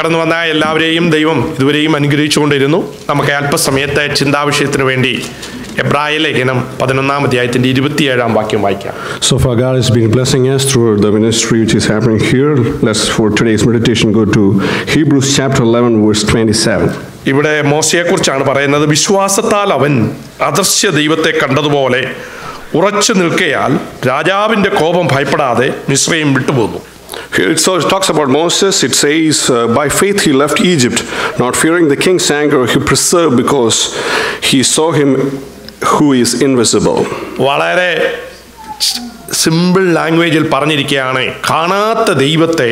കടന്നു വന്ന എല്ലാവരെയും ദൈവം ഇതുവരെയും അനുഗ്രഹിച്ചുകൊണ്ടിരുന്നു. നമുക്ക് അല്പസമയത്തെ ചിന്താവിഷയത്തിന് വേണ്ടി എബ്രായ ലേഖനം 11-ാം അധ്യായത്തിന്റെ 27-ാം വാക്യം വായിക്കാം. So far God has been blessing us through the ministry which is happening here. Let's for today's meditation go to Hebrews chapter 11 verse 27. ഇവിടെ മോശയെക്കുറിച്ചാണ് പറയുന്നത്. വിശ്വാസത്താൽ അവൻ അദൃശ്യ ദൈവത്തെ കണ്ടതുപോലെ ഉറച്ചു നിൽക്കയാൽ രാജാവിന്റെ കോപം ഭയപ്പെടാതെ മിസ്രയീം വിട്ടുപോന്നു. Here it talks about Moses. It says, by faith he left Egypt, not fearing the king's anger, he preserved because he saw him who is invisible. വളരെ സിമ്പിൾ ലാംഗ്വേജിൽ പറഞ്ഞിരിക്കുകയാണ്, കാണാത്ത ദൈവത്തെ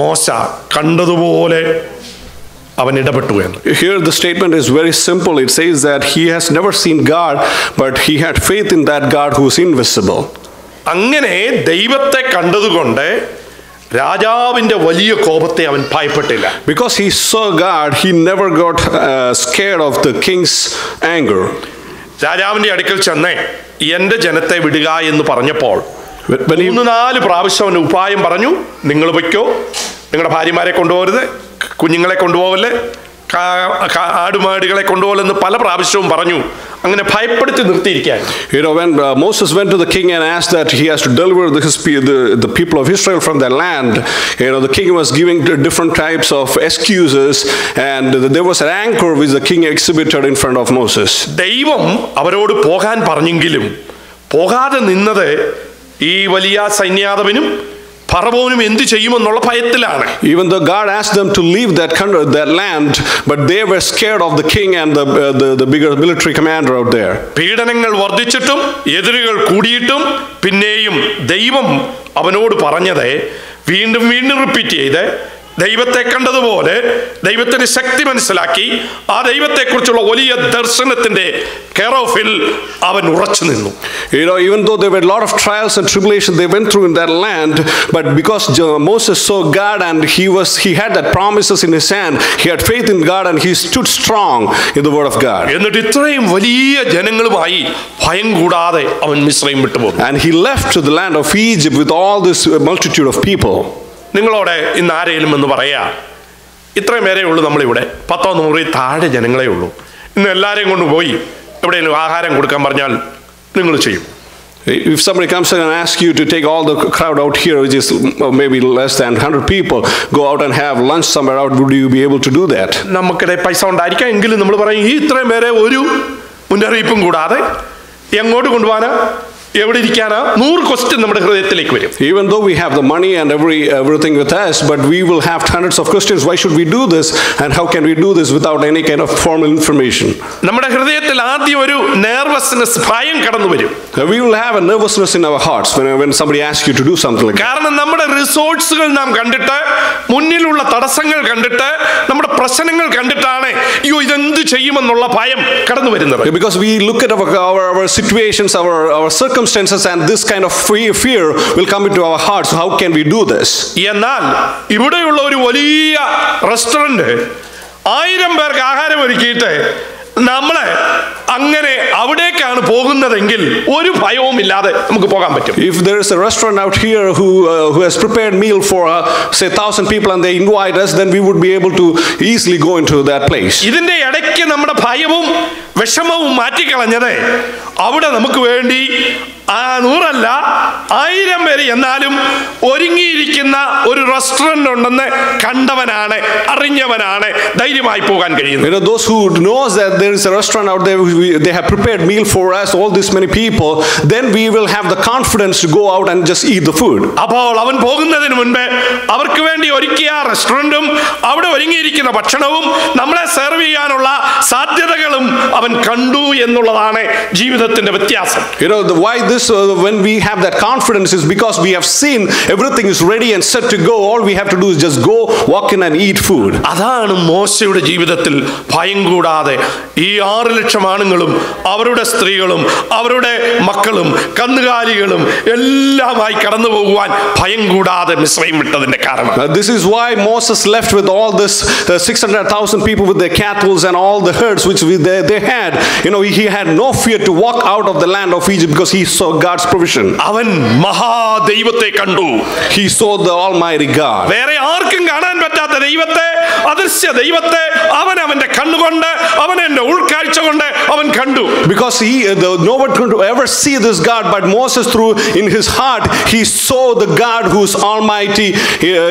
മോശ കണ്ടതുപോലെ അവൻ ഇടപെട്ടു എന്ന്. Here the statement is very simple. It says that he has never seen God, but he had faith in that God who is invisible. അങ്ങനെ ദൈവത്തെ കണ്ടതുകൊണ്ട് രാജാവിന്റെ വലിയ കോപത്തെ അവൻ ഭയപ്പെട്ടില്ല. Because he saw God, he never got scared of the king's anger. രാജാവിന്റെ അടുക്കൽ ചെന്ന് എന്റെ ജനത്തെ വിടുക എന്ന് പറഞ്ഞപ്പോൾ 3-4 പ്രാവശ്യം അവൻ ഉപായം പറഞ്ഞു. നിങ്ങൾ പൊയ്ക്കോ, നിങ്ങളുടെ ഭാര്യമാരെ കൊണ്ടുപോകരുത്, കുഞ്ഞുങ്ങളെ കൊണ്ടുപോകല്ലേ, ആടുമാടുകളെ കൊണ്ടുപോകലെന്ന് പല പ്രാവശ്യവും പറഞ്ഞു. അങ്ങനെ ഭയപ്പെടുത്തി നിർത്തിയിരിക്കാൻ. When Moses went to the king and asked that he has to deliver the people of Israel from their land, the king was giving different types of excuses, and there was an anger which the king exhibited in front of Moses. ദൈവം അവരോട് പോകാൻ പറഞ്ഞെങ്കിലും പോകാതെ നിന്നത് ഈ വലിയ സൈന്യാധിപനും ഫറവോനും എന്ത് ചെയ്യുമെന്നുള്ള ഭയത്തിലാണ്. Even though God asked them to leave that land, but they were scared of the king and the bigger military commander out there. പീഡനങ്ങൾ വർദ്ധിച്ചിട്ടും എതിരുകൾ കൂടിയിട്ടും പിന്നെയും ദൈവം അവനോട് പറഞ്ഞത് വീണ്ടും വീണ്ടും റിപ്പീറ്റ് ചെയ്ത് ദൈവത്തെ കണ്ടതുപോലെ ദൈവത്തിന്റെ ശക്തി മനസ്സിലാക്കി ആ ദൈവത്തെക്കുറിച്ചുള്ള വലിയ ദർശനത്തിന്റെ കെയറോഫിൽ അവൻ ഉറച്ചു നിന്നു. Even though there were a lot of trials and tribulations they went through in that land, but because Moses saw God and he had that promises in his hand, he had faith in God and he stood strong in the word of God. എന്നിട്ട് ഇത്രയും വലിയ ജനങ്ങളുമായി ഭയം കൂടാതെ അവൻ മിസ്രയീം വിട്ടുപോയി. And he left to the land of Egypt with all this multitude of people. നിങ്ങളോട് ഇന്ന് ആരെങ്കിലും എന്ന് പറയാ, ഇത്രയും പേരേ ഉള്ളൂ, നമ്മളിവിടെ 10-100 താഴെ ജനങ്ങളേ ഉള്ളൂ, ഇന്ന് എല്ലാവരെയും കൊണ്ടുപോയി എവിടെയെങ്കിലും ആഹാരം കൊടുക്കാൻ പറഞ്ഞാൽ നിങ്ങൾ ചെയ്യും? If somebody comes and asks you to take all the crowd out here, which is maybe less than 100 people, go out and have lunch somewhere out, would you be able to do that? നമുക്കിടെ പൈസ ഉണ്ടായിരിക്കാം, എങ്കിലും നമ്മൾ പറയും ഈ ഇത്രയും പേരെ ഒരു മുന്നറിയിപ്പും കൂടാതെ എങ്ങോട്ട് കൊണ്ടുപോകാനാ, എവിടെ ഇരിക്കാനാ, 100 ക്വസ്റ്റ്യൻ നമ്മുടെ ഹൃദയത്തിലേക്ക് വരും. Even though we have the money and everything with us, but we will have hundreds of questions. Why should we do this, and how can we do this without any kind of formal information? നമ്മുടെ ഹൃദയത്തിൽ ആദ്യം ഒരു nervousness, ഭയം കടന്നു വരും. We will have a nervousness in our hearts when somebody asks you to do something like that. കാരണം നമ്മുടെ റിസോഴ്സുകൾ നാം കണ്ടിട്ട്, മുന്നിലുള്ള തടസ്സങ്ങൾ കണ്ടിട്ട്, നമ്മുടെ പ്രശ്നങ്ങൾ കണ്ടിട്ടാണ് അയ്യോ ഇതെന്ത് ചെയ്യുമെന്നുള്ള ഭയം കടന്നു വരുന്നത്. Because we look at our situations, our circumstances, and this kind of fear will come into our hearts. How can we do this? എന്നാൽ ഇവിടെയുള്ള ഒരു വലിയ റെസ്റ്റോറന്റ് 1000 പേർക്ക് ആഹാരം ഒരുക്കിയിട്ട് നമ്മളെ അങ്ങനെ അവിടേക്കാണ് പോകുന്നതെങ്കിൽ ഒരു ഭയവും ഇല്ലാതെ നമുക്ക് പോകാൻ പറ്റും. If there is a restaurant out here who has prepared meal for say 1000 people and they invite us, then we would be able to easily go into that place. ഇതിന്റെ ഇടയ്ക്ക് നമ്മുടെ ഭയവും വിഷമവും മാറ്റിക്കളഞ്ഞത് അവിടെ നമുക്ക് വേണ്ടി 100 അല്ല 1000 പേര് എന്നാലും ഒരുങ്ങിയിരിക്കുന്ന ഒരു റെസ്റ്റോറന്റ് ഉണ്ടെന്ന് കണ്ടവനാണ്, അറിഞ്ഞവനാണ് ധൈര്യമായി പോകാൻ കഴിയുന്നത്. Those who knows that there is a restaurant out there, they have prepared meal for us, all this many people, then we will have the confidence to go out and just eat the food. അപ്പോൾ അവൻ പോകുന്നതിന് മുൻപ് അവർക്ക് വേണ്ടി ഒരുക്കിയ റെസ്റ്റോറന്റും അവിടെ ഒരുങ്ങിയിരിക്കുന്ന ഭക്ഷണവും നമ്മളെ സെർവ് ചെയ്യാനുള്ള സാധ്യതകളും അവൻ കണ്ടു എന്നുള്ളതാണ് ജീവിതത്തിന്റെ വ്യത്യാസം. Why this when we have that confidence is because we have seen everything is ready and set to go. All we have to do is just go, walk in and eat food. അതാണ് മോശയുടെ ജീവിതത്തിൽ ഭയം കൂടാതെ ഈ 6 ലക്ഷം ആണുങ്ങളും അവരുടെ സ്ത്രീകളും അവരുടെ മക്കളും കന്നുകാലികളും എല്ലാമായി കടന്നു പോകുവാൻ ഭയം കൂടാതെ മിസ്രയീം വിട്ടതിന്റെ കാരണം. This is why Moses left with all this 600,000 people with their cattle and all the herds which they had. He had no fear to walk out of the land of Egypt because he saw God's provision. അവൻ മഹാദൈവത്തെ കണ്ടു. He saw the Almighty God. വേറെ ആർക്കും കാണാൻ പറ്റാത്ത കാണാത്ത ദൈവത്തെ, അദൃശ്യ ദൈവത്തെ അവൻ അവന്റെ കണ്ണുകൊണ്ട്, അവൻ എന്റെ ഉൾക്കാഴ്ച കൊണ്ട് അവൻ കണ്ടു. Because no one could ever see this God, but Moses, through in his heart, he saw the God who's almighty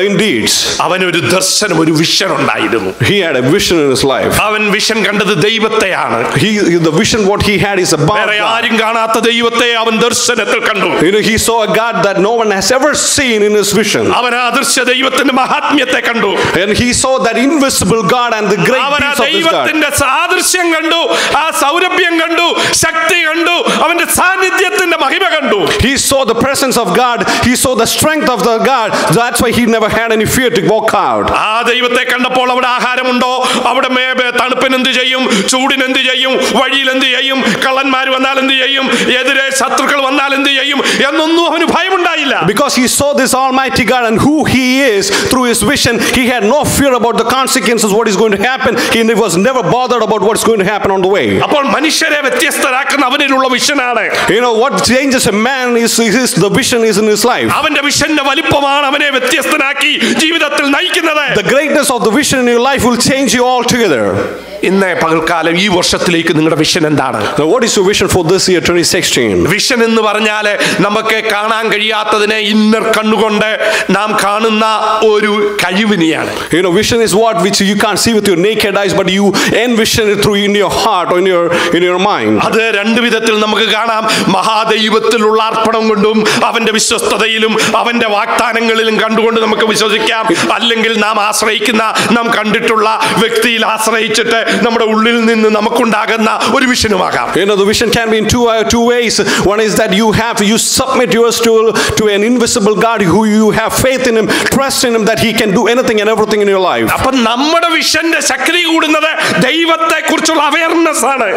indeed. അവനൊരു ദർശനം, ഒരു വിഷൻ ഉണ്ടായിരുന്നു. He had a vision in his life. അവൻ വിഷൻ കണ്ടത് ദൈവത്തെയാണ്. The vision what he had is about വേറെ ആരും കാണാത്ത ദൈവത്തെ അവൻ ദർശനത്തിൽ കണ്ടു. He saw a God that no one has ever seen in his vision. അവൻ അദൃശ്യ ദൈവത്തിന്റെ മഹാത്മ്യത്തെ കണ്ടു. And he saw that invisible God and the great അവൻ deeds of this God. ദൈവത്തിന്റെ സാദൃശ്യം കണ്ടു, ആ സൗരഭ്യം കണ്ടു, ശക്തി കണ്ടു, അവന്റെ സാന്നിധ്യത്തിന്റെ മഹിമ കണ്ടു. He saw the presence of God. He saw the strength of the God. That's why he never had any fear to walk out. ആ ദൈവത്തെ കണ്ടപ്പോൾ അവിടെ ആഹാരമുണ്ടോ, അവിടെ തണുപ്പിന് എന്ത് ചെയ്യും, ചൂടിന് എന്ത് ചെയ്യും, വഴിയിൽ എന്ത് ചെയ്യും, കള്ളന്മാർ വന്നാൽ എന്ത് ചെയ്യും, എതിരെ ശത്രുക്കൾ വന്നാൽ എന്ത് ചെയ്യും എന്നൊന്നും അവന് ഭയമുണ്ടായില്ല. Because he saw this almighty God and who he is through his vision, he had no fear about the consequences, what is going to happen. He was never bothered about what's going to happen on the way. അപ്പോൾ മനുഷ്യരെ വ്യത്യസ്തരാക്കുന്ന അവനിലുള്ള വിഷനാണ്. What changes a man is the vision is in his life. അവന്റെ വിഷന്റെ വലിപ്പമാണ് അവനെ വ്യത്യസ്തനാക്കി ജീവിതത്തിൽ നയിക്കുന്നത്. The greatness of the vision in your life will change you altogether. ഇന്ന് പകൽക്കാലം ഈ വർഷത്തിലേക്ക് നിങ്ങളുടെ വിഷൻ എന്താണ്? Now what is your vision for this year 2016? Vision എന്ന് പറഞ്ഞാൽ നമുക്ക് കാണാൻ കഴിയാത്തതിനെ ഇന്നർ കണ്ണുകൊണ്ട് നാം കാണുന്ന ഒരു കഴിവിനെയാണ്. Vision is what which you can't see with your naked eyes, but you envision it through in your heart or in your mind. അത് രണ്ട് വിധത്തിൽ നമുക്ക് കാണാം. മഹാദൈവത്തിലുള്ള അർപ്പണം കൊണ്ടും അവന്റെ വിശ്വസ്തതയിലും അവന്റെ വാഗ്ദാനങ്ങളിലും കണ്ടുകൊണ്ട് നമുക്ക് വിശ്വസിക്കാം. അല്ലെങ്കിൽ നാം ആശ്രയിക്കുന്ന, നാം കണ്ടിട്ടുള്ള വ്യക്തിയിൽ ആശ്രയിച്ചിട്ട് നമ്മുടെ ഉള്ളിൽ നിന്ന് നമുക്കുണ്ടാകുന്ന ഒരു വിഷനുമാകാം. The vision can be in two ways. One is that you submit yours to an invisible God who you have faith in him, trust in him that he can do anything and everything in your life. അപ്പോൾ നമ്മുടെ വിഷന്റെ ശക്തി കൂടുന്നത് ദൈവത്തെക്കുറിച്ചുള്ള awareness ആണ്.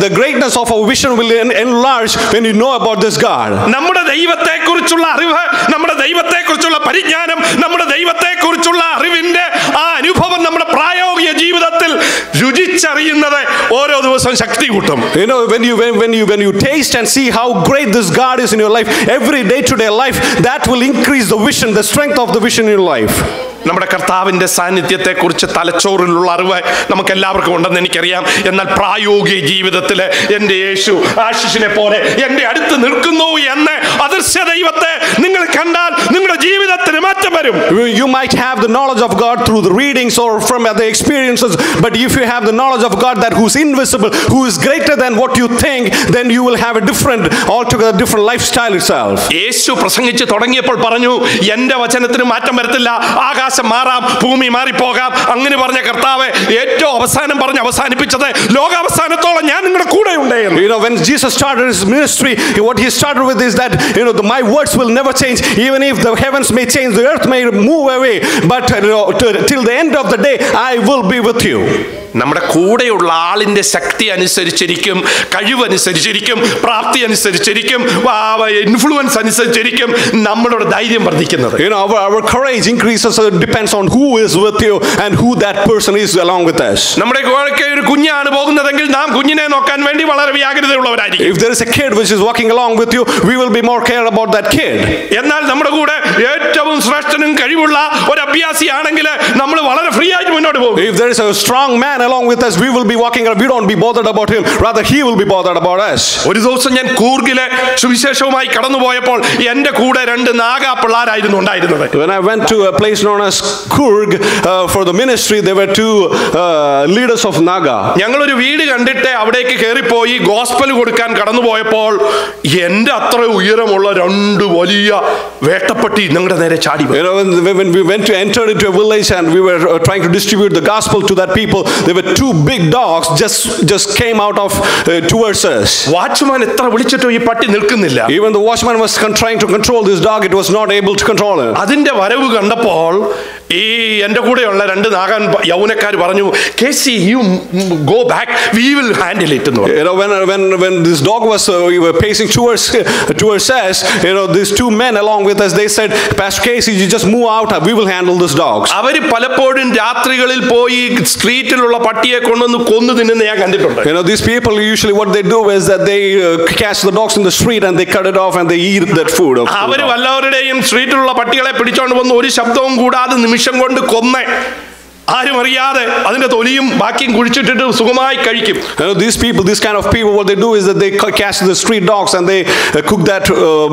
The greatness of our vision will enlarge when you know about this God. നമ്മുടെ ദൈവത്തെക്കുറിച്ചുള്ള അറിവ്, നമ്മുടെ ദൈവത്തെക്കുറിച്ചുള്ള പരിജ്ഞാനം, നമ്മുടെ ദൈവത്തെക്കുറിച്ചുള്ള അറിവിന്റെ ആ അനുഭവം നമ്മുടെ പ്രായോഗിക ജീവിതത്തിൽ രുചിച്ചറിയുന്നത് ഓരോ ദിവസവും ശക്തി കൂട്ടും. When you taste and see how great this God is in your life, every day-to-day life, that will increase the vision, the strength of the vision in your life. നമ്മുടെ കർത്താവിന്റെ സാന്നിധ്യത്തെക്കുറിച്ച് തലച്ചോറിലുള്ള അറിവ് നമുക്ക് എല്ലാവർക്കും ഉണ്ടെന്ന് എനിക്കറിയാം. എന്നാൽ പ്രായോഗിക ജീവിതത്തിൽ എൻ്റെ യേശു ആശിഷിനെ പോലെ എൻ്റെ അടുത്ത് നിൽക്കുന്നു എന്ന് അദൃശ്യ ദൈവത്തെ നിങ്ങൾ കണ്ടാൽ നിങ്ങളുടെ ജീവിതത്തിന് മാറ്റം വരും. You might have the knowledge of God through the readings or from the experiences, but if you have the knowledge of God that who's invisible, who is greater than what you think, then you will have a altogether different lifestyle itself. യേശു പ്രസംഗിച്ച് തുടങ്ങിയപ്പോൾ പറഞ്ഞു, എൻ്റെ വചനത്തിന് മാറ്റം വരത്തില്ല, ആകാശം മാറാം, ഭൂമി മാറിപ്പോകാം. അങ്ങനെ പറഞ്ഞ കർത്താവ് ഏറ്റവും അവസാനം പറഞ്ഞ് അവസാനിപ്പിച്ചത് ലോകാവസാനത്തോളം ഞാൻ നിങ്ങളുടെ കൂടെ ഉണ്ട്. When Jesus started his ministry, what he started with is that my words will never change. Even if the heavens may change, the earth may move away, but till the end of the day I will be with you. നമ്മുടെ കൂടെയുള്ള ആളിന്റെ ശക്തി അനുസരിച്ചിരിക്കും, കഴിവനുസരിച്ചിരിക്കും, പ്രാപ്തി അനുസരിച്ചിരിക്കും, influence അനുസരിച്ചിരിക്കും നമ്മുടെ ധൈര്യം വർദ്ധിക്കുന്നത്. Our courage increases. It depends on who is with you and who that person is along with us. നമ്മുടെ കൂടെ ഒരു കുഞ്ഞാണ് പോകുന്നതെങ്കിൽ നാം കുഞ്ഞിനെ നോക്കാൻ വേണ്ടി വളരെ വ്യാകുലതയുള്ളവരായിരിക്കും. If there is a kid which is walking along with you, we will be more care about that kid. എന്നാൽ നമ്മുടെ കൂടെ ഏറ്റവും ശ്രേഷ്ഠനും കഴിവുള്ള ഒരു അഭ്യാസിയാണെങ്കിൽ നമ്മൾ വളരെ ഫ്രീ ആയിട്ട് മുന്നോട്ട് പോകും. If there is a strong man along with us, we will be walking around. We don't be bothered about him, rather he will be bothered about us. ഒരു ദിവസം ഞാൻ കൂർഗിലെ സുവിശേഷവുമായി കടന്നുപോയപ്പോൾ എൻ്റെ കൂടെ രണ്ട് നാഗ പിള്ളാരായിരുന്നു ഉണ്ടായിരുന്നത്. When I went to a place known as Kurg for the ministry, there were two leaders of Naga. ഞങ്ങളൊരു വീട് കണ്ടിട്ട് അവിടേക്ക് കയറിപ്പോയി ഗോസ്പൽ കൊടുക്കാൻ കടന്നുപോയപ്പോൾ എൻ്റെ അത്ര ഉയരമുള്ള രണ്ട് വലിയ വേട്ടപ്പട്ടി ഞങ്ങളുടെ നേരെ ചാടി. When we went to enter into a village and we were trying to distribute the gospel to that people, there were two big dogs just came out of towards us. Watchman എത്ര വിളിച്ചിട്ടും ഈ പട്ടി നിൽക്കുന്നില്ല. Even the watchman was trying to control this dog, it was not able to control it. അതിന്റെ വരവ് കണ്ടപ്പോൾ ഈ എൻ്റെ കൂടെയുള്ള രണ്ട് നാഗൻ യൗവനക്കാർ പറഞ്ഞു, കേസി you go back, we will handle it എന്ന് പറഞ്ഞു. When this dog was pacing towards us, these two men along with us, they said, Pastor Casey, you just move out, we will handle this dogs. അവർ പലപ്പോഴും രാത്രികളിൽ പോയി സ്ട്രീറ്റിലുള്ള പട്ടിയെ കൊണ്ടുവന്ന് കൊന്നു തിന്നുന്ന ഞാൻ കണ്ടിട്ടുണ്ട്. These people usually what they do is that they catch the dogs in the street and they cut it off and they eat that food. അവർ വല്ലവരുടെയും സ്ട്രീറ്റിലുള്ള പട്ടികളെ പിടിച്ചോണ്ട് വന്ന് ഒരു ശബ്ദവും കൂടാതെ നിമിഷം നിമിഷം കൊണ്ട് കൊന്ന് ആരും അറിയാതെ അതിന്റെ തൊലിയും ബാക്കിയും കുഴിച്ചിട്ടിട്ട് സുഖമായി കഴിക്കും. These people, this kind of people, what they do is that they catch the street dogs and they cook that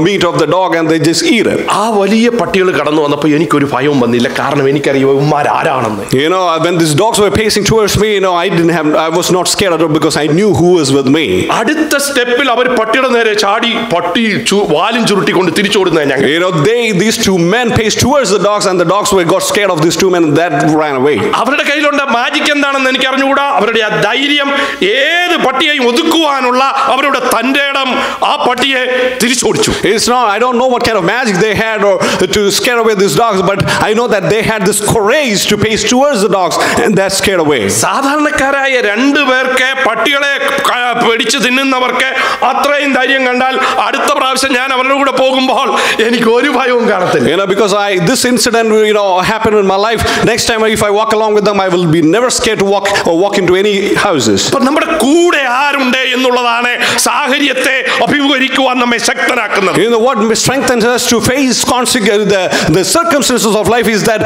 meat of the dog and they just eat it. ആ വലിയ പട്ടികൾ കടന്നു വന്നപ്പോൾ എനിക്കൊരു ഭയവും വന്നില്ല. കാരണം എനിക്കറിയാം ഇവന്മാർ ആരാണെന്ന്. When these dogs were pacing towards me, I was not scared at all because I knew who was with me. അടുത്ത സ്റ്റെപ്പിൽ അവർ പട്ടിയുടെ നേരെ ചാടി പട്ടി വാലും ചുരുട്ടിക്കൊണ്ട് തിരിച്ചോടുന്നത് ഞങ്ങൾ. These two men paced towards the dogs and the dogs got scared of these two men and that ran away. അവരുടെ കയ്യിലുണ്ട് മാജിക് എന്താണെന്ന് എനിക്ക് അറിഞ്ഞുകൂടാ. അവരുടെ ആ ധൈര്യം, ഏത് പട്ടിയെയും ഒതുക്കുവാനുള്ള അവരുടെ തന്റെ ഇടം ആ പട്ടിയെ തിരിച്ചോടിച്ചു. I don't know what kind of magic they had or to scare away these dogs, but I know that they had this courage to pace towards the dogs and that scared away. സാധാരണക്കാരായ രണ്ടു പേർക്ക്, പട്ടികളെ പിടിച്ചു തിന്നുന്നവർക്ക് അത്രയും ധൈര്യം കണ്ടാൽ അടുത്ത പ്രാവശ്യം ഞാൻ അവരുടെ കൂടെ പോകുമ്പോൾ എനിക്ക് ഒരു ഭയവും കാണത്തില്ല. Because this incident happened in my life. Next time if I walk along with them, I will be never scared to walk into any houses. നമ്മുടെ കൂടെ ആരുണ്ട് എന്നുള്ളതാണ് സാഹചര്യത്തെ അഭിമുഖീകരിക്കുവാൻ നമ്മെ ശക്തനാക്കുന്നത്. What strengthens us to face the circumstances of life is that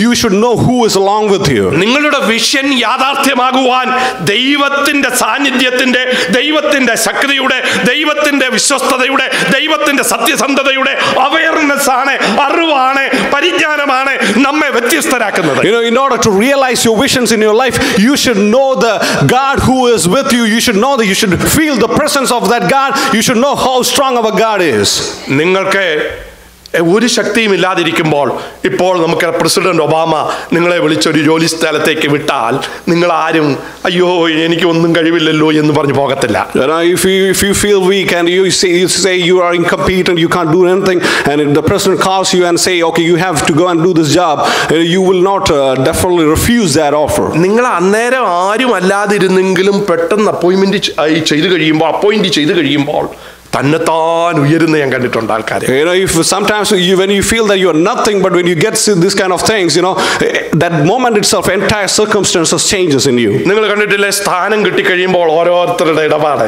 you should know who is along with you. നിങ്ങളുടെ vision യാഥാർത്ഥ്യമാകുവാൻ ദൈവത്തിന്റെ സാന്നിധ്യത്തിന്റെ, ദൈവത്തിന്റെ ശക്തിയുടെ, ദൈവത്തിന്റെ വിശ്വസ്തതയുടെ, ദൈവത്തിന്റെ സത്യസന്ധതയുടെ അവയർനെസ് ആണ്, അറിവാണ്, പരിജ്ഞാനമാണ് നമ്മെ വ്യത്യസ്തരാക്കുന്നത്. In order to realize your visions in your life, you should know the God who is with you. You should know that you should feel the presence of that God. You should know how strong our God is. നിങ്ങൾക്ക് ഒരു ശക്തിയും ഇല്ലാതിരിക്കുമ്പോൾ ഇപ്പോൾ നമുക്ക് president Obama നിങ്ങളെ വിളിച്ചൊരു ജോലി സ്ഥലത്തേക്ക് വിട്ടാൽ നിങ്ങൾ ആരും അയ്യോ എനിക്ക് ഒന്നും കഴിവില്ലല്ലോ എന്ന് പറഞ്ഞു പോകത്തില്ല. If you feel weak and you say you are incompetent, you can't do anything, and if the president calls you and say okay you have to go and do this job, you will not definitely refuse that offer. നിങ്ങൾ അന്നേരം ആരും അല്ലാതിരുന്നെങ്കിലും പെട്ടെന്ന് appoint ചെയ്ത് കഴിയുമ്പോൾ തന്നെത്താൻ ഉയരുന്ന ഞാൻ കണ്ടിട്ടുണ്ട് ആൾക്കാരെ. If sometimes when you feel that you are nothing, but when you get this kind of things, that moment itself entire circumstances changes in you. നിങ്ങൾ കണ്ടിട്ടില്ലേ സ്ഥാനം കിട്ടി കഴിയുമ്പോൾ ഓരോരുത്തരുടെ ഇടപാട്.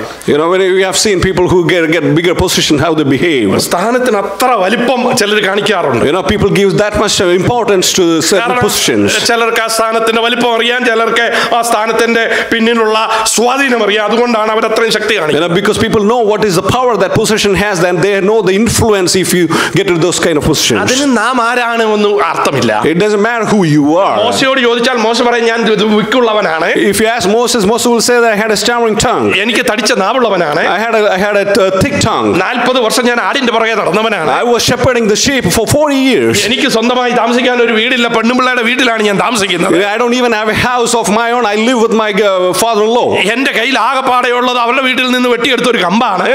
When you have seen people who get bigger position, how they behave. സ്ഥാനത്തിന് അത്ര വലിപ്പം ചിലർ കാണിക്കാറുണ്ട്. People give that much importance to certain positions. ചിലർക്ക് ആ സ്ഥാനത്തിന്റെ വലിപ്പം അറിയാൻ, ചിലർക്ക് ആ സ്ഥാനത്തിന്റെ പിന്നിലുള്ള സ്വാധീനം അറിയാം. അതുകൊണ്ടാണ് അവർ അത്രയും ശക്തി കാണിക്കുന്നത്. Because people know what is the power that position has, then they know the influence if you get to those kind of positions. അതിന് നാം ആരാണ് ഒന്നും അർത്ഥമില്ല. It doesn't matter who you are. മോശയോട് ചോദിച്ചാൽ മോശ പറയും ഞാൻ വിക്കുള്ളവനാണ്. If you ask Moses will say that I had a stammering tongue. എനിക്ക് തടിച്ച നാവുള്ളവനാണ്. I had a thick tongue. 40 വർഷം ഞാൻ ആടിന്റെ പുറകെ നടന്നവനാണ്. I was shepherding the sheep for 40 years. എനിക്ക് സ്വന്തമായി താമസിക്കാൻ ഒരു വീടില്ല, പെണ്ണുപിള്ളയുടെ വീട്ടിലാണ് ഞാൻ താമസിക്കുന്നത്. I don't even have a house of my own. I live with my father-in-law. എന്റെ കയ്യിൽ ആകെപ്പാടെയുള്ളത് അവരുടെ വീട്ടിൽ നിന്ന് വെട്ടിയെടുത്ത ഒരു കമ്പാണ്.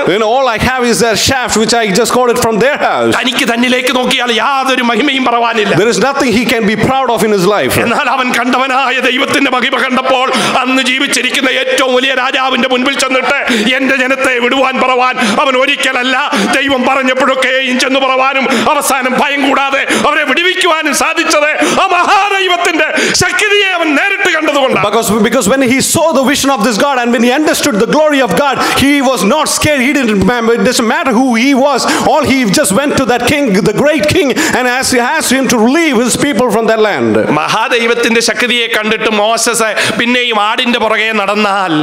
All I have is that shaft which I just got it from their house. തനിക്ക് തന്നിലേക്ക് നോക്കിയാൽ യാതൊരു മഹിമയും പറവാനില്ല. There is nothing he can be proud of in his life. എന്നാൽ അവൻ കണ്ടവനായ ദൈവത്തിന്റെ മഹിമ കണ്ടപ്പോൾ അന്ന് ജീവിച്ചിരിക്കുന്ന ഏറ്റവും വലിയ രാജാവിന്റെ മുൻപിൽ ചെന്നിട്ട് എന്റെ ജനത്തെ വിടുവാൻ പറവാൻ അവൻ ഒരിക്കലല്ല, ദൈവം പറഞ്ഞപ്പോഴൊക്കെയും ചെന്ന് പറവാനും അവസാനം ഭയം കൂടാതെ അവരെ വിടുവിക്കുവാനും സാധിച്ചത് ആ മഹാദൈവത്തിന്റെ ശക്തിയെ അവൻ നേരിട്ട് കണ്ടതുകൊണ്ടാണ്. Because when he saw the vision of this God and when he understood the glory of God, he was not scared. He didn't remember. It doesn't matter who he was. All he just went to that king, the great king, and asked him to relieve his people from that land. മഹാദൈവത്തിന്റെ ശക്തിയെ കണ്ടിട്ട് മോശസ് പിന്നെയും ആടിന്റെ പുറകെ നടന്നാൽ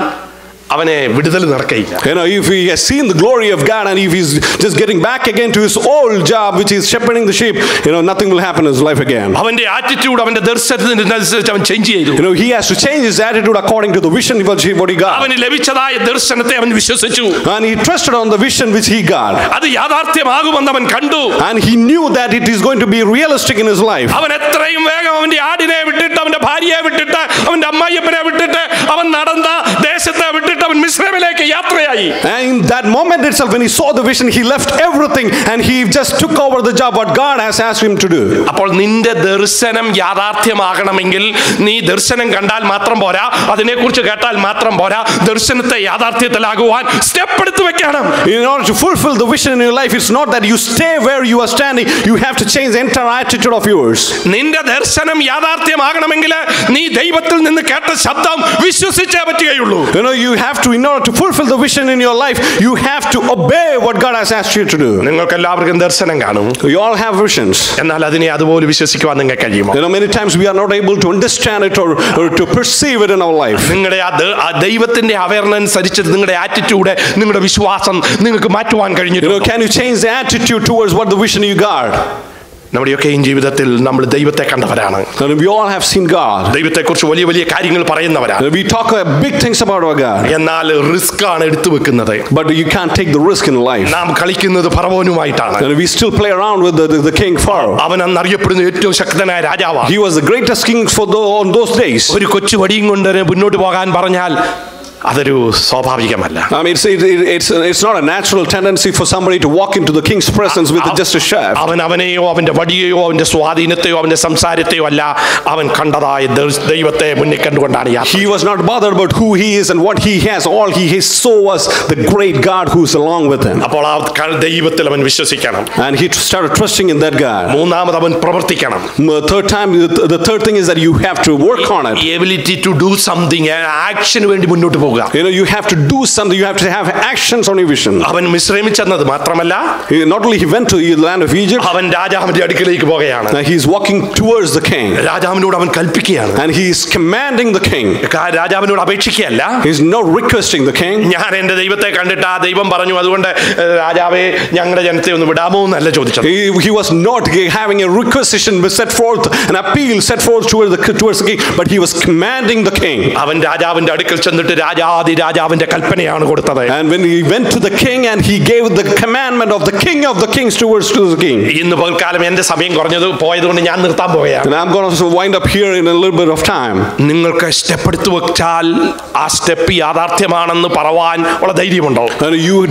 അവനെ വിടുതൽ നടക്കയില്ല. If he has seen the glory of God and if he's just getting back again to his old job which is shepherding the sheep, nothing will happen in his life again. അവന്റെ attitude, അവന്റെ ദർശനത്തിനനുസരിച്ച് അവൻ change ചെയ്തു. He has to change his attitude according to the vision what he got. അവന് ലഭിച്ചതായ ദർശനത്തെ അവൻ വിശ്വസിച്ചു. And he trusted on the vision which he got. അത് യാഥാർത്ഥ്യമാകുമെന്ന് അവൻ കണ്ടു. And he knew that it is going to be realistic in his life. അവൻ എത്രയും വേഗം അവന്റെ ആടിനെ വിട്ടിട്ട്, അവന്റെ ഭാര്യയെ വിട്ടിട്ട്, അവന്റെ അമ്മായിയപ്പനെ വിട്ടിട്ട്, അവൻ നടന്ന ദേശത്തെ വിട്ടിട്ട് അവൻ മിസ്രൈമിലേക്ക് യാത്രയായി. And in that moment itself when he saw the vision, he left everything and he just took over the job what God has asked him to do. അപ്പോൾ നിന്റെ ദർശനം യാഥാർത്ഥ്യമാകണമെങ്കിൽ നീ ദർശനം കണ്ടാൽ മാത്രം പോരാ, അതിനെക്കുറിച്ച് കേട്ടാൽ മാത്രം പോരാ, ദർശനത്തെ യാഥാർത്ഥ്യത്തിലാകുവാൻ സ്റ്റെപ്പ് എടുത്തു വെക്കണം. In order to fulfill the vision in your life, it's not that you stay where you are standing. You have to change the entire attitude of yours. നിന്റെ ദർശനം യാഥാർത്ഥ്യമാകണമെങ്കിൽ നീ ദൈവത്തിൽ നിന്ന് കേട്ട ശബ്ദം വിശ്വസിച്ചേ പറ്റുകയുള്ളൂ. You have to, in order to fulfill the vision vision in your life, you have to obey what God has asked you to do. നിങ്ങൾക്ക് എല്ലാവർക്കും ദർശനം കാണും. You all have visions. എന്നാൽ അതിനെ അതുപോലെ വിശ്വസിക്കുവാൻ നിങ്ങൾക്ക് കഴിയുമോ? Many times we are not able to understand it or to perceive it in our life. നിങ്ങളുടെ ആ ദൈവത്തിന്റെ അവയർനെസ് അനുസരിച്ച് നിങ്ങളുടെ ആറ്റിറ്റ്യൂഡ്, നിങ്ങളുടെ വിശ്വാസം നിങ്ങൾക്ക് മാറ്റുവാൻ കഴിഞ്ഞിട്ടുണ്ടോ? Can you change the attitude towards what the vision you got? നമ്മുടെയൊക്കെയും ജീവിതത്തിൽ നമ്മൾ ദൈവത്തെ കണ്ടവരാണ്. We all have seen God. ദൈവത്തെക്കുറിച്ച് വലിയ വലിയ കാര്യങ്ങൾ പറയുന്നവരാണ്. We talk big things about our God. എന്നാൽ റിസ്ക് ആണ് എടുത്തു വെക്കുന്നത്. But you can't take the risk in life. നാം കളിക്കുന്നത് ഫറവോനുമായിട്ടാണ്. We still play around with the king Pharaoh. അവൻ അന്ന് അറിയപ്പെടുന്ന ഏറ്റവും ശക്തനായ രാജാവാണ്. He was the greatest king on those days. ഒരു കൊച്ചു വടിയും കൊണ്ട് മുന്നോട്ട് പോകാൻ പറഞ്ഞാൽ അതൊരു സ്വാഭാവികമല്ല. I mean, it's not a natural tendency for somebody to walk into the king's presence with just a shaft. അവനെയോ അവന്റെ വടിയെയോ അവന്റെ സ്വാധീനത്തെയോ അവന്റെ സംസാരത്തെയോ അല്ല അവൻ കണ്ടതായ ദൈവത്തെ മുന്നിൽ കണ്ടുകൊണ്ടാണ് യാത്ര. He was not bothered about who he is and what he has. All he saw was the great God who is along with him. അപ്പോൾ ആ ദൈവത്തിൽ അവൻ വിശ്വസിക്കണം. And he started trusting in that God. മൂന്നാമത് അവൻ പ്രവർത്തിക്കണം. The third thing is that you have to work on it. Ability to do something, action വേണ്ടി മുന്നോട്ട് പോകുക. You have to do something. You have to have actions on your vision. അവൻ മിസ്രൈമിൽ ചെന്നത് മാത്രമല്ല, not only he went to the land of Egypt, അവൻ രാജാവിന്റെ അടുക്കലേക്ക് പോകുകയാണ്. He is walking towards the king. രാജാവിനോട് അവൻ കൽപ്പിക്കുകയാണ്. And he is commanding the king. രാജാവിനോട് അപേക്ഷിക്കുകയല്ല. He is not requesting the king. ഞാൻ എൻ്റെ ദൈവത്തെ കണ്ടിട്ട് ആ ദൈവം പറഞ്ഞു അതുകൊണ്ട് രാജാവേ ഞങ്ങളുടെ ജനത്തെ ഒന്ന് വിടാമോ എന്നല്ല ചോദിച്ചത്. He was not having a requisition set forth, an appeal set forth towards the king, but he was commanding the king. അവൻ രാജാവിന്റെ അടുക്കൽ ചെന്നിട്ട് രാജാവിന്റെ കൽപ്പനയാണ് കൊടുത്തത്. And when he went to the king and he gave the commandment of the king of the kings towards to the king. ഇന്ന് പകൽക്കാലം എൻ്റെ സമയം പോയതുകൊണ്ട് ഞാൻ നിർത്താൻ പോവുകയാണ്. And I'm going to wind up here in a little bit of time. നിങ്ങൾക്ക് step എടുത്തു വെച്ചാൽ ആ സ്റ്റെപ്പ് യാഥാർത്ഥ്യമാണെന്ന് പറയാൻ ഉള്ള ധൈര്യമുണ്ടോ?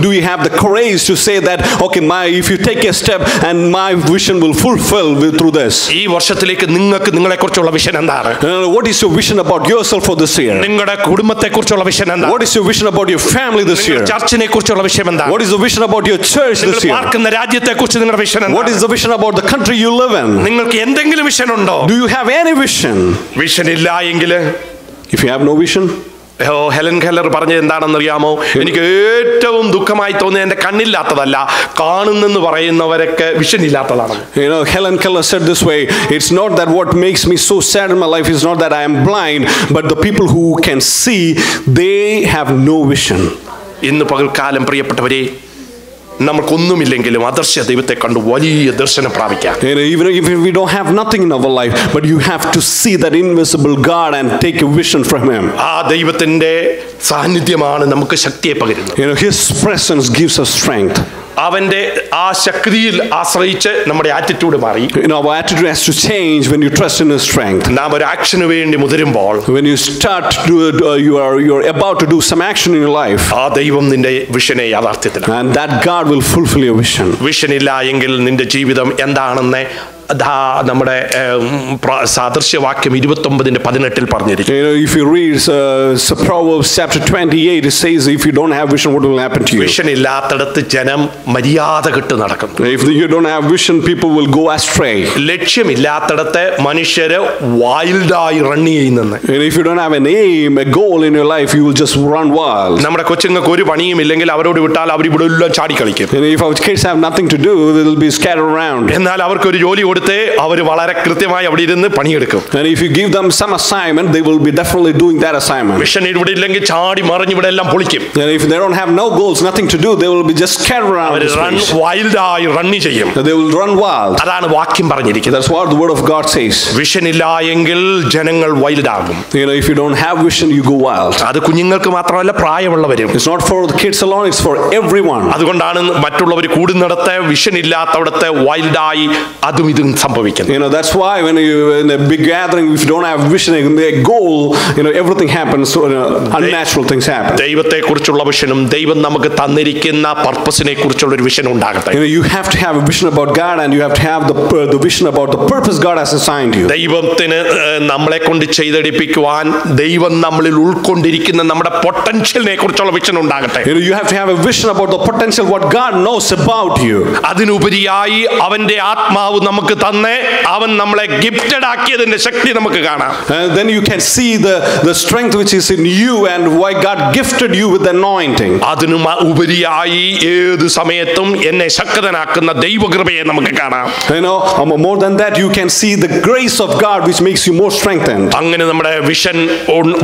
Do you have the courage to say that okay, if you take a step and my vision will fulfill through this? ഈ വർഷത്തിലേക്ക് നിങ്ങൾക്ക് നിങ്ങളെക്കുറിച്ചുള്ള വിഷൻ എന്താണ്? What is your vision about yourself for this year? നിങ്ങളുടെ കുടുംബത്തെക്കുറിച്ചുള്ള vision എന്താണ്? What is your vision about your family this year? ചർച്ചിനെ കുറിച്ചുള്ള vision എന്താണ്? What is the vision about your church this year? പാർക്കുന്ന രാജ്യത്തെക്കുറിച്ച് നിങ്ങളുടെ വിഷൻ എന്താണ്? What is the vision about the country you live in? നിങ്ങൾക്ക് എന്തെങ്കിലും vision ഉണ്ടോ? Do you have any vision? Vision ഇല്ല എങ്കിൽ, if you have no vision, Helen Keller പറഞ്ഞത് എന്താണെന്ന് അറിയാമോ? എനിക്ക് ഏറ്റവും ദുഃഖമായി തോന്നിയത് എൻ്റെ കണ്ണില്ലാത്തതല്ല, കാണുന്നെന്ന് പറയുന്നവരൊക്കെ വിഷൻ ഇല്ലാത്തതാണ്. Helen Keller said this way, it's not that what makes me so sad in my life is not that I am blind, but the people who can see, they have no vision. ഇന്ന് പകൽക്കാലം പ്രിയപ്പെട്ടവരെ, നമുക്കൊന്നുമില്ലെങ്കിലും അദർശ്യ ദൈവത്തെ കണ്ട് വലിയ ദർശനം പ്രാപിക്കാം. Even if we don't have nothing in our life, but you have to see that invisible God and take a vision from him. ആ ദൈവത്തിന്റെ സാന്നിധ്യമാണ് നമുക്ക് ശക്തിയെ പകരുന്നത്. His presence gives us strength. അവന്റെ ആ ശക്തിയിൽ ആശ്രയിച്ച് നമ്മുടെ ആറ്റിറ്റ്യൂഡ് മാറി. Our attitude has to change when you trust in his strength. നാം ഒരു ആക്ഷന് വേണ്ടി മുതിരുമ്പോൾ, when you start to you are about to do some action in your life, ആ ദൈവം നിന്റെ വിഷനെ യാഥാർത്ഥ്യത്തിലാക്കും. and that God will fulfill your vision. Vision ഇല്ല എങ്കിൽ നിന്റെ ജീവിതം എന്താണെന്ന് നമ്മുടെ സാദൃശ്യവാക്യം 29:18 പറഞ്ഞിരിക്കുന്നു. If you read Proverbs chapter 28, it says if you don't have vision, what will happen to you? Vision ഇല്ലാത്തടത്ത് ജനം മര്യാദ കെട്ട് നടക്കുന്നു. If you don't have vision, people will go astray. ലക്ഷ്യമില്ലാത്തടത്ത് മനുഷ്യര് വൈൽഡായി റൺ ചെയ്യുന്നു. If you don't have an aim, a goal in your life, you will just run wild. നമ്മുടെ കൊച്ചുങ്ങൾക്ക് ഒരു പണിയും ഇല്ലെങ്കിൽ അവരോട് വിട്ടാൽ അവർ ഇവിടെ എല്ലാം ചാടി കളിക്കും. If our kids have nothing to do, they will be scattered around. എന്നാൽ അവർക്ക് ഒരു ജോലി കൊടുത്തേ അവർ വളരെ കൃത്യമായി അവിടെ ഇരുന്ന് പണിയെടുക്കും. And if you give them some assignment, they will be definitely doing that assignment. Vision ഇവിടെ ഇല്ലെങ്കിൽ ചാടി മറിഞ്ഞ് ഇവിടെ എല്ലാം പൊളിക്കും. And if they don't have no goals, nothing to do, they will be just scattered around. വൈൽഡായി run ചെയ്യും. They will run wild. അതാണ് വാക്യം പറഞ്ഞിരിക്കുന്നത്. That's what the word of God says. Vision ഇല്ല എങ്കിൽ ജനങ്ങൾ വൈൽഡ് ആകും. If you don't have vision, you go wild. അത് കുഞ്ഞുങ്ങൾക്ക് മാത്രമല്ല പ്രായമുള്ളവരും. It's not for the kids alone, it's for everyone. അതുകൊണ്ടാണ് മറ്റുള്ളവർ കൂടുന്നിടത്ത് വിഷൻ ഇല്ലാത്തവിടത്തെ വൈൽഡായി അതും ഇതും സംഭവിക്കുന്നത്. That's why when you in a big gathering, if you don't have vision, a goal, everything happens. So unnatural things happen. ദൈവത്തെ കുറിച്ചുള്ള വിഷനും ദൈവം നമുക്ക് തന്നിരിക്കുന്ന പർപ്പസിനെ കുറിച്ചുള്ള ഒരു വിഷൻ ഉണ്ടാകട്ടെ. You have to have a vision about God, and you have to have the vision about the purpose God has assigned you. ദൈവത്തിന് നമ്മളെ കൊണ്ട് ചെയ്തെടുപ്പിക്കുവാൻ ദൈവം നമ്മളിൽ ഉൾക്കൊണ്ടിരിക്കുന്ന നമ്മുടെ പൊട്ടൻഷ്യലിനെ കുറിച്ചുള്ള വിഷൻ ഉണ്ടാകട്ടെ. You have to have a vision about the potential what God knows about you. അതിനുപരിയായി അവന്റെ ആത്മാവ് നമുക്ക് നമുക്ക് തന്നേ അവൻ നമ്മളെ ഗിഫ്റ്റഡ് ആക്കിയതിന്റെ ശക്തി നമുക്ക് കാണാം. Then you can see the strength which is in you and why God gifted you with the anointing. അതിനു ഉപരിയായി ഏത് സമയത്തും എന്നെ ശക്തനാക്കുന്ന ദൈവകൃപയെ നമുക്ക് കാണാം. More than that, you can see the grace of God which makes you more strengthened. അങ്ങനെ നമ്മുടെ vision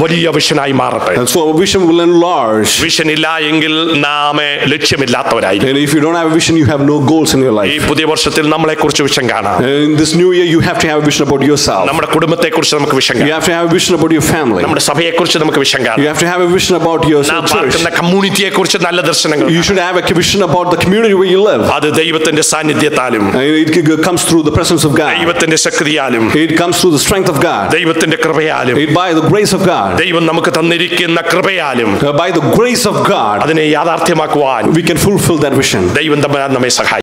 വലിയ വിഷനായി മാറട്ടെ. And so our vision will enlarge. Vision ഇല്ല എങ്കിൽ നാം ലക്ഷ്യമില്ലാത്തവരായിരിക്കും. And if you don't have a vision, you have no goals in your life. ഈ പുതിയ വർഷത്തിൽ നമ്മളെ കുറിച്ച് വിഷൻ കാണാം. In this new year, you have to have a vision about yourself. നമ്മുടെ കുടുംബത്തെ കുറിച്ച് നമുക്ക് വിഷൻ കാണാം. You have to have a vision about your family. നമ്മുടെ സഭയെ കുറിച്ച് നമുക്ക് വിഷൻ കാണാം. You have to have a vision about your church. കമ്മ്യൂണിറ്റിയെ കുറിച്ച് നല്ല ദർശനങ്ങൾ. You should have a vision about the community where you live. അത് ദൈവത്തിന്റെ സാന്നിധ്യത്താലും it comes through the presence of God. ദൈവത്തിന്റെ ശക്തിയാലും it comes through the strength of God. ദൈവത്തിന്റെ കൃപയാലും by the grace of God. ദൈവം നമുക്ക് തന്നിരിക്കുന്ന കൃപയാലും by the grace of God അതിനെ യാഥാർത്ഥ്യമാക്കുവാൻ we can fulfill that vision. ദൈവം നമ്മെ സഹായിക്കും.